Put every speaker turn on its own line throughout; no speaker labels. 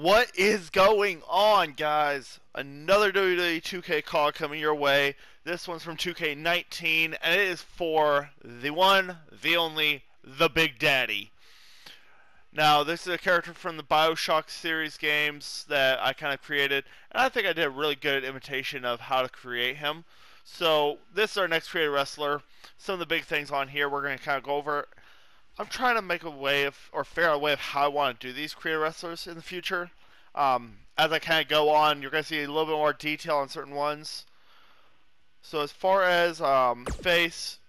What is going on, guys? Another WWE 2K call coming your way. This one's from 2K19, and it is for the one, the only, the Big Daddy. Now, this is a character from the BioShock series games that I kind of created, and I think I did a really good imitation of how to create him. So, this is our next created wrestler. Some of the big things on here we're going to kind of go over. I'm trying to make a way of, or figure out a way of how I want to do these creative wrestlers in the future. As I kind of go on, you're going to see a little bit more detail on certain ones. So as far as face,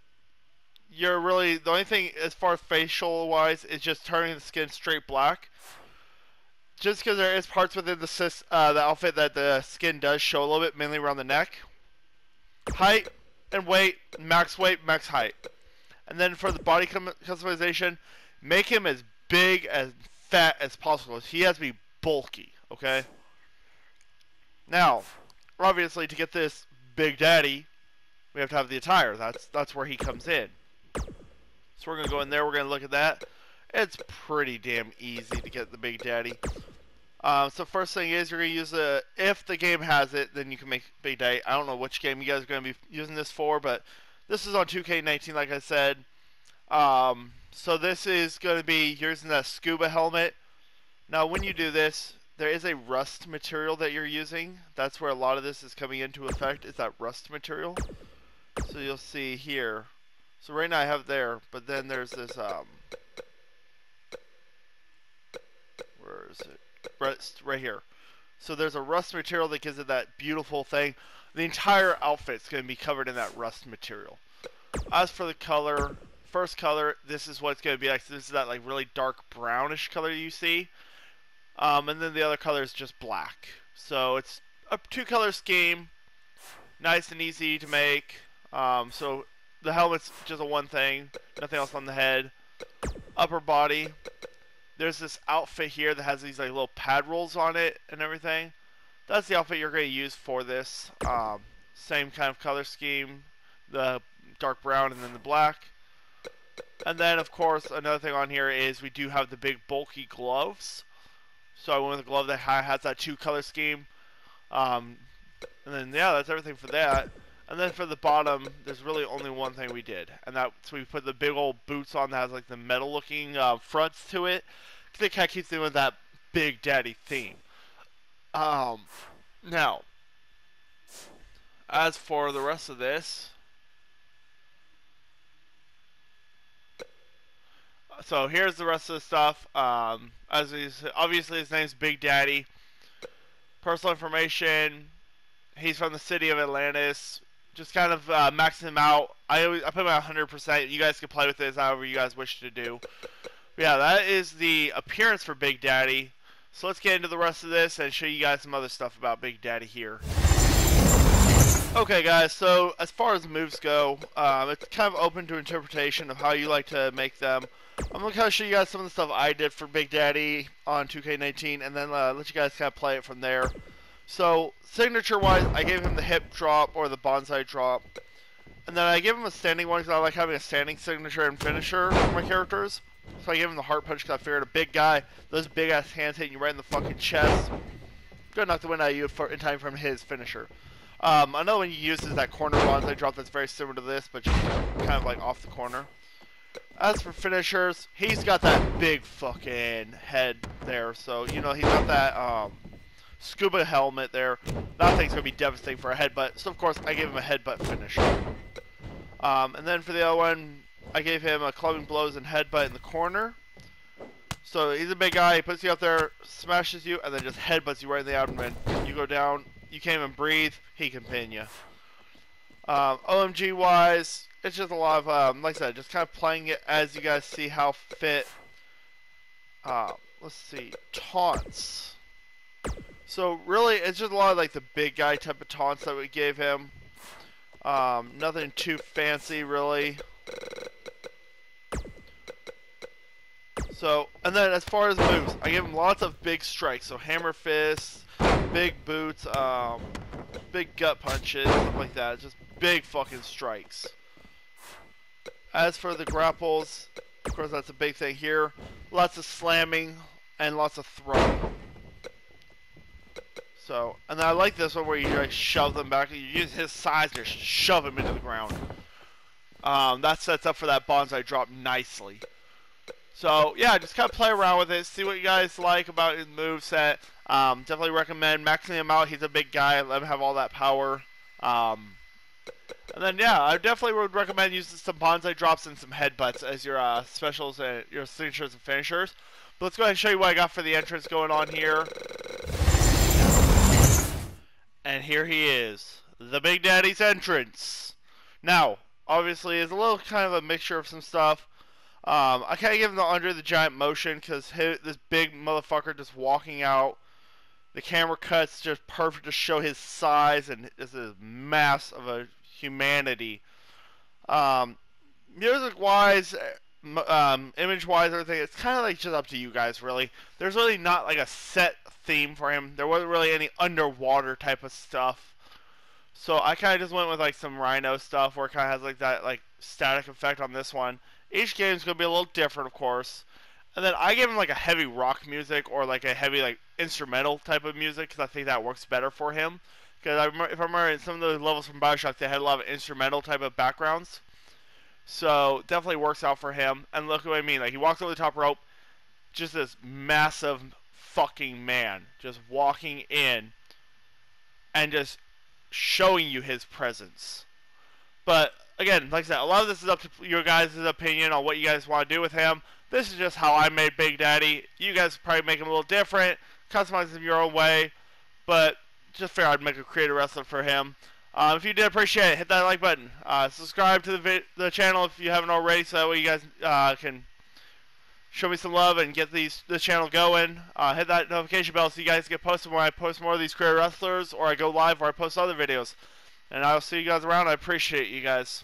you're really, the only thing as far as facial wise is just turning the skin straight black. Just because there is parts within the outfit that the skin does show a little bit, mainly around the neck. Height and weight, max height. And then for the body customization, make him as big and fat as possible. He has to be bulky, okay? Now, obviously, to get this Big Daddy, we have to have the attire. That's where he comes in. So we're going to go in there. We're going to look at that. It's pretty damn easy to get the Big Daddy. So first thing is you're going to use if the game has it, then you can make Big Daddy. I don't know which game you guys are going to be using this for, but this is on 2K19, like I said. So this is going to be using that scuba helmet. Now, when you do this, there is a rust material that you're using. That's where a lot of this is coming into effect, is that rust material. So you'll see here. So right now I have it there, but then there's this, where is it? Right here. So there's a rust material that gives it that beautiful thing. The entire outfit's going to be covered in that rust material. As for the color, first color, this is what it's going to be like. So this is that like really dark brownish color you see. And then the other color is just black. So it's a two-color scheme, nice and easy to make. So the helmet's just a one thing, nothing else on the head. Upper body, there's this outfit here that has these like little pad rolls on it and everything. That's the outfit you're going to use for this. Same kind of color scheme, the dark brown and then the black. And then, of course, another thing on here is we do have the big bulky gloves. So I went with a glove that has that two-color scheme. And then, yeah, that's everything for that. And then for the bottom, there's really only one thing we did. And that's we put the big old boots on that has like the metal-looking fronts to it. Because it kind of keeps them with that Big Daddy theme. Now, as for the rest of this, so here's the rest of the stuff. As obviously his name's Big Daddy. Personal information. He's from the city of Atlantis. Just kind of maxing him out. I put him at 100%. You guys can play with this however you guys wish to do. But yeah, that is the appearance for Big Daddy. So let's get into the rest of this and show you guys some other stuff about Big Daddy here. Okay guys, so as far as the moves go, it's kind of open to interpretation of how you like to make them. I'm going to kind of show you guys some of the stuff I did for Big Daddy on 2K19 and then let you guys kind of play it from there. So, signature-wise, I gave him the hip drop or the bonsai drop. And then I gave him a standing one because I like having a standing signature and finisher for my characters. So I gave him the heart punch because I figured a big guy, those big-ass hands hitting you right in the fucking chest. Gonna knock the wind out of you in time from his finisher. Another one you use is that corner bonsai drop that's very similar to this, but just kind of like off the corner. As for finishers, he's got that big fucking head there. So, you know, he's got that scuba helmet there. That thing's gonna be devastating for a headbutt. So, of course, I gave him a headbutt finisher. And then for the other one, I gave him a clubbing blows and headbutt in the corner. So he's a big guy, he puts you up there, smashes you, and then just headbutts you right in the abdomen. You go down, you can't even breathe, he can pin you. OMG wise, it's just a lot of, like I said, just kind of playing it as you guys see how fit. Let's see, taunts. So really, it's just a lot of like the big guy type of taunts that we gave him. Nothing too fancy, really. So, and then as far as moves, I gave him lots of big strikes. So hammer fists, big boots, big gut punches, stuff like that. Just big fucking strikes. As for the grapples, of course that's a big thing here. Lots of slamming and lots of throwing. So, and then I like this one where you like shove them back. You use his size to shove him into the ground. That sets up for that bonsai drop nicely. So yeah, just kind of play around with it, see what you guys like about his moveset. Definitely recommend maxing him out. He's a big guy. Let him have all that power. And then yeah, I definitely would recommend using some bonsai drops and some headbutts as your specials and your signatures and finishers. But let's go ahead and show you what I got for the entrance going on here. And here he is, the Big Daddy's entrance. Now, obviously, it's a little kind of a mixture of some stuff. I kind of give him the Under the Giant motion because this big motherfucker just walking out. The camera cuts just perfect to show his size and this mass of a humanity. Music-wise, image-wise, everything, it's kind of like just up to you guys, really. There's really not like a set theme for him. There wasn't really any underwater type of stuff. So I kind of just went with like some Rhino stuff where it kind of has like that like static effect on this one. Each game's going to be a little different, of course. And then I gave him like a heavy rock music or like a heavy like instrumental type of music because I think that works better for him. Because if I remember in some of the levels from Bioshock, they had a lot of instrumental type of backgrounds. So definitely works out for him. And look what I mean. Like he walks over the top rope, just this massive fucking man just walking in and just showing you his presence. But again, like I said, a lot of this is up to your guys' opinion on what you guys want to do with him. This is just how I made Big Daddy. You guys probably make him a little different, customize him your own way, but just figured I'd make a creative wrestler for him. If you did appreciate it, hit that like button. Subscribe to the channel if you haven't already, so that way you guys can show me some love and get the channel going. Hit that notification bell so you guys get posted when I post more of these creative wrestlers, or I go live, or I post other videos. And I'll see you guys around. I appreciate you guys.